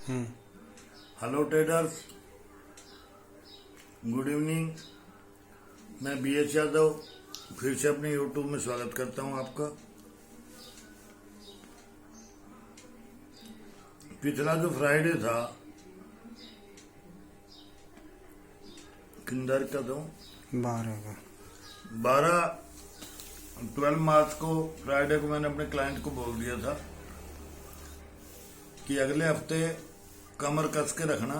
Hello traders, good evening. मैं BH Yadav फिर से अपने यूट्यूब में स्वागत करता हूं आपका। पिछला जो फ्राइडे था किंदर का तो 12 मार्च को फ्राइडे को मैंने अपने क्लाइंट को बोल दिया था कि अगले हफ्ते कमर कस के रखना,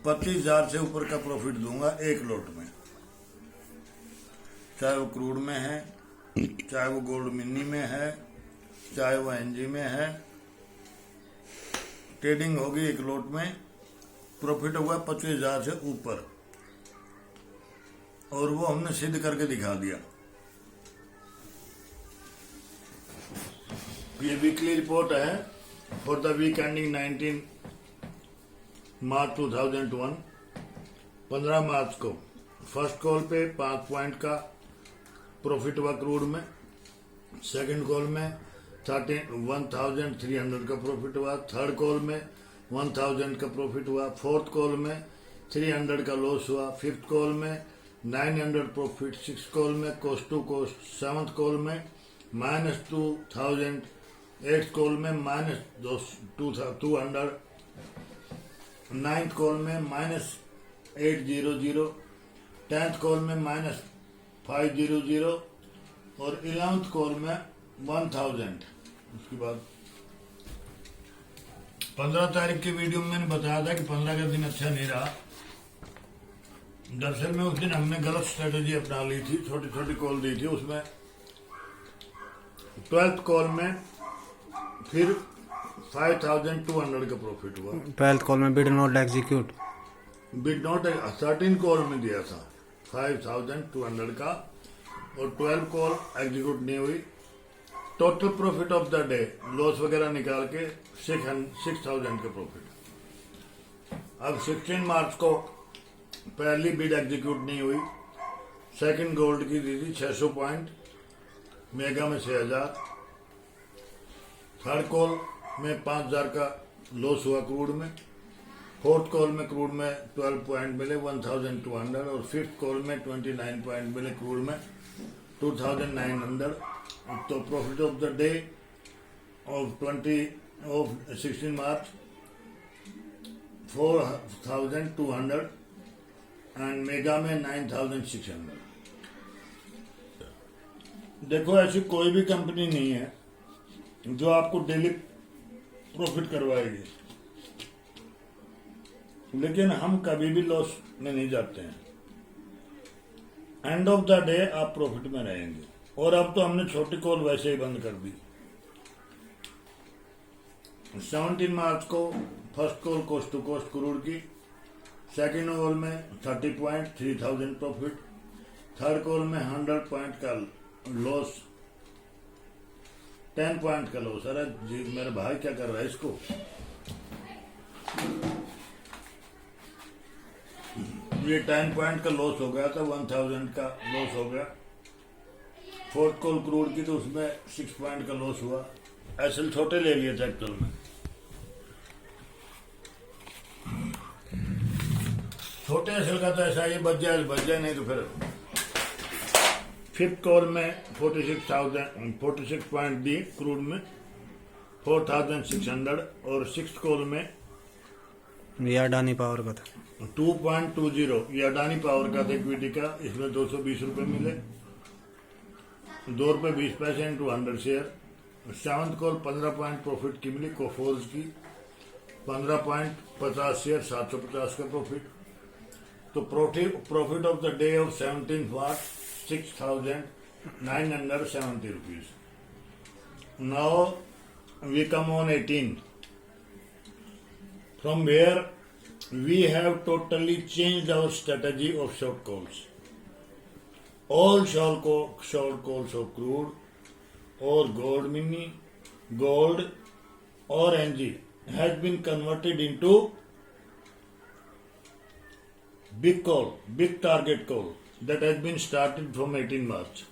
25,000 से ऊपर का प्रॉफिट दूंगा एक लोट में, चाहे वो क्रूड में है, चाहे वो गोल्ड मिनी में है, चाहे वो NG में है। ट्रेडिंग होगी एक लोट में, प्रॉफिट होगा 25,000 से ऊपर, और वो हमने सिद्ध करके दिखा दिया। ये वीकली रिपोर्ट है फॉर द वीक एंडिंग 19 मार्च 2001। 15 मार्च को फर्स्ट कॉल पे 5 पॉइंट का प्रॉफिट हुआ क्रूड में, सेकंड कॉल में 1,300 का प्रॉफिट हुआ, थर्ड कॉल में 1,000 का प्रॉफिट हुआ, फोर्थ कॉल में 300 का लॉस हुआ, फिफ्थ कॉल में 900 प्रॉफिट, सिक्स कॉल में cost to cost, seventh call में -2,000, एट्थ कॉल में -200, नाइन्थ कॉल में -800, 10th कॉल में -500 और 11th कॉल में 1,000। उसके बाद 15 तारीख की वीडियो में मैंने बताया था कि 15 का दिन अच्छा नहीं रहा। दरअसल में उस दिन हमने गलत स्ट्रेटेजी अपना ली थी, छोटी छोटी कॉल दी थी। उसमें 12th कॉल में फिर 5,200 का प्रॉफिट हुआ। 12th कॉल में बिड नॉट एग्जीक्यूट, 13 कॉल में दिया था 5,200 का, और 12 कॉल एग्जीक्यूट नहीं हुई। Total profit of the day loss वगैरह निकाल के 6,000 का प्रॉफिट। अब 16 मार्च को पहली बिड एग्जीक्यूट नहीं हुई, सेकंड गोल्ड की दी थी 600 पॉइंट, मेगा में 6,000। थर्ड कॉल में 5,000 का लॉस हुआ क्रूड में, फोर्थ कॉल में क्रूड में 12 पॉइंट मिले 1,200, और फिफ्थ कॉल में 29 पॉइंट मिले क्रूड में 2,900। तो profit of the day of 16 March 4,200 and mega में 9,600। देखो, ऐसी कोई भी कंपनी नहीं है जो आपको डेली प्रॉफिट करवाएगी, लेकिन हम कभी भी लॉस में नहीं जाते हैं। एंड ऑफ द डे आप प्रॉफिट में रहेंगे। और अब तो हमने छोटी कॉल वैसे ही बंद कर दी। 17 मार्च को first call cost to cost crude की, सेकेंड कॉल में 30 पॉइंट 3,000 प्रॉफिट, थर्ड कॉल में 100 पॉइंट का लॉस, 10 पॉइंट का लॉस। अरे जी मेरे भाई क्या कर रहा है इसको। ये 10 पॉइंट का लॉस हो गया था, 1,000 का लॉस हो गया। फोर्थ कॉल क्रूड की तो उसमें 6 पॉइंट का लॉस हुआ। एसएल छोटे ले लिए थे एक्चुअल में, छोटे एसएल का तो ऐसा ये बच जाए नहीं तो फिर। फिफ्थ कॉल में 46 पॉइंट दिए क्रूड में, 4,600, और सिक्स कॉल में ये अडानी पावर का था 2.20, ये अडानी पावर का था इक्विटी का। इसमें 220 रुपये मिले, 2 रुपये 20 पैसे into 100 share. Seventh call 15 point profit की मिली कोफोर्स की, 15.50 शेयर 750 का प्रॉफिट। तो profit of the day of 17 was 6,970 rupees. Now we come on 18, from where we have totally changed our strategy of short calls. All short calls of crude or gold mini, gold or NG has been converted into big target call that has been started from 18 March.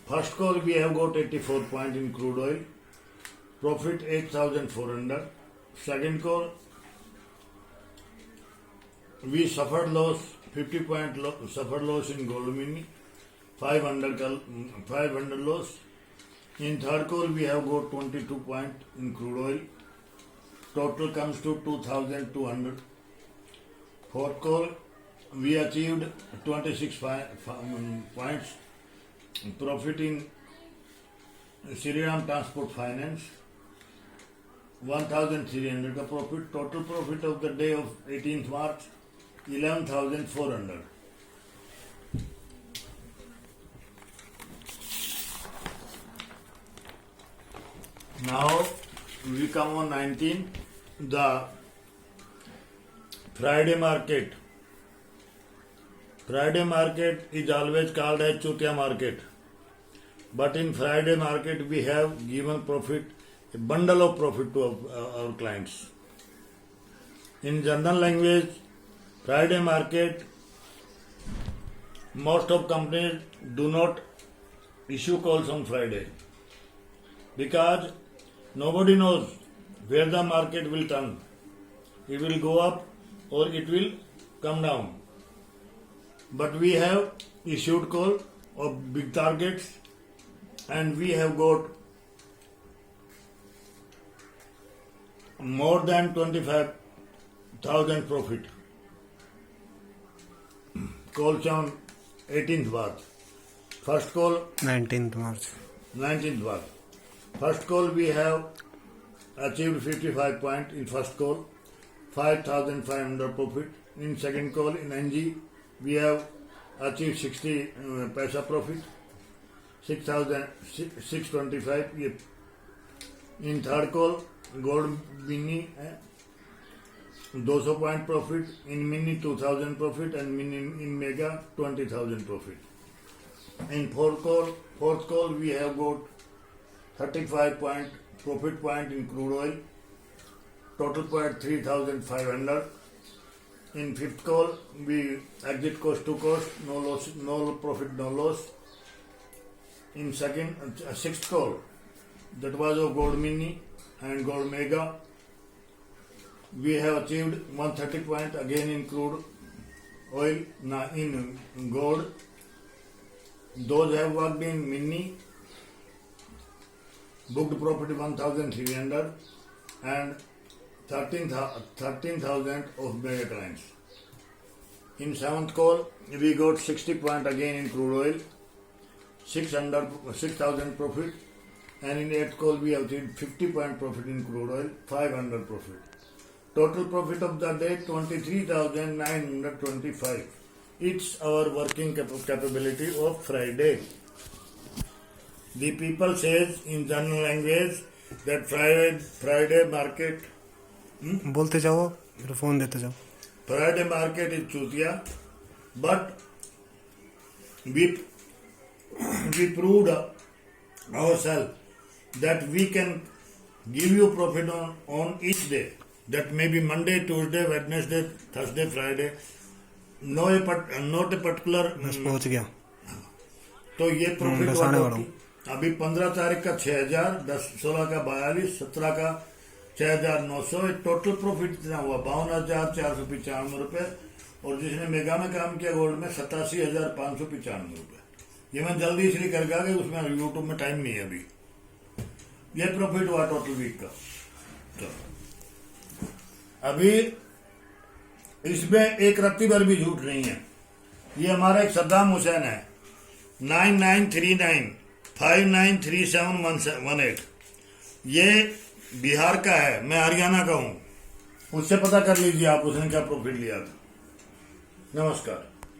First call we have got 84 point in crude oil, profit 8,400. Second call, we suffered loss, 50 point suffered loss in gold mini, 500 loss. In third call, we have got 22 point in crude oil. Total comes to 2,200. Fourth call, we achieved 26 points profit in Shriram Transport Finance, 1,300 का profit. Total profit of the day of 18th March, 11,400. Now we come on 19, the Friday market. Friday market is always called as Chutia market. But in Friday market we have given profit, a bundle of profit to our clients. In general language, Friday market, most of companies do not issue calls on Friday because nobody knows where the market will turn. It will go up or it will come down. But we have issued call of big targets and we have got more than 25,000 profit. Calls on 18th March. First call 19th March. 19th March. First call we have achieved 55 point in first call, 5,500 profit. In second call in NG we have achieved 60 paisa profit, 6,625. In third call gold mini 200 point profit, in mini 2,000 profit and mini in mega 20,000 profit. In fourth call we have got 35 point profit point in crude oil, total point 3,500. In fifth call we exit cost to cost, no loss, no profit, no loss. In sixth call, that was of gold mini and gold mega, we have achieved 130 point again in crude oil, in gold. Those have worked in mini, booked profit 1,300 and 13,000 of mega clients. In seventh call, we got 60 point again in crude oil, 6,000 profit, and in eighth call we have achieved 50 point profit in crude oil, 500 profit. Total profit of the day 23,925. It's our working capability of Friday. The people says in general language that Friday market, बोलते जाओ फिर phone देते जाओ. Friday market is chutia, but we proved ourselves that we can give you profit on each day. That may be Monday, Tuesday, Wednesday, Thursday, Friday. Not a particular. बस पहुंच गया. तो ये प्रॉफिट बस आने वाला हूँ. अभी 15 तारीख का 6,000, 16 का 42, 17 का 6,900. टोटल प्रॉफिट इतना हुआ 52,495 रुपए. और जिसने मेगा में काम किया गोल्ड में 87,595 रुपए. ये मैं जल्दी इसलिए कर गया कि उसमें यूट्यूब में टाइम नहीं है अभी. ये प्रॉफिट हुआ टोटल वीक का. तो अभी इसमें एक रत्ती भर भी झूठ नहीं है. ये हमारा एक सद्दाम हुसैन है, 9939593718. ये बिहार का है, मैं हरियाणा का हूं. उससे पता कर लीजिए आप उसने क्या प्रॉफिट लिया था. नमस्कार.